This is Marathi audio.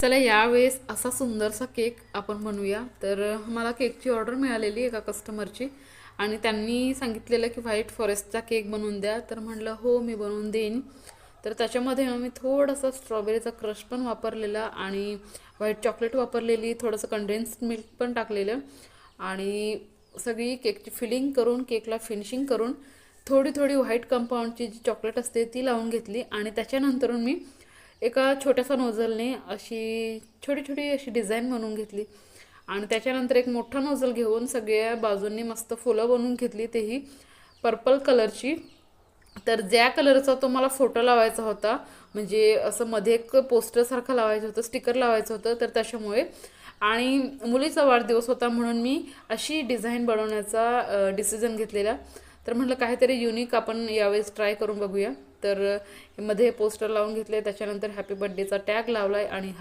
चला यावेळेस असा सुंदरसा केक आपण बनवूया. तर मला केकची ऑर्डर मिळालेली एका कस्टमरची आणि त्यांनी सांगितलेलं की व्हाईट फॉरेस्टचा केक बनवून द्या. तर म्हटलं हो मी बनवून देईन. तर त्याच्यामध्ये मी थोडंसं स्ट्रॉबेरीचा क्रश पण वापरलेला आणि व्हाईट चॉकलेट वापरलेली, थोडंसं कंडेन्स्ड मिल्क पण टाकलेलं आणि सगळी केकची फिलिंग करून केकला फिनिशिंग करून थोडी थोडी व्हाईट कंपाऊंडची जी चॉकलेट असते ती लावून घेतली आणि त्याच्यानंतरून मी एका छोट्याशा नोझलने अशी छोटी छोटी अशी डिझाईन बनवून घेतली आणि त्याच्यानंतर एक मोठा नोझल घेऊन सगळ्या बाजूंनी मस्त फुलं बनवून घेतली, तेही पर्पल कलरची. तर ज्या कलरचा तो मला फोटो लावायचा होता, म्हणजे असं मध्ये एक पोस्टरसारखं लावायचं होतं, स्टिकर लावायचं होतं, तर त्याच्यामुळे आणि मुलीचा वाढदिवस होता म्हणून मी अशी डिझाईन बनवण्याचा डिसिजन घेतलेला. तर म्हटलं काहीतरी युनिक आपण यावेळेस ट्राय करून बघूया. तर मध्ये पोस्टर लावून घेतले, त्याच्यानंतर हॅपी बर्थडेचा टॅग लावलाय आणि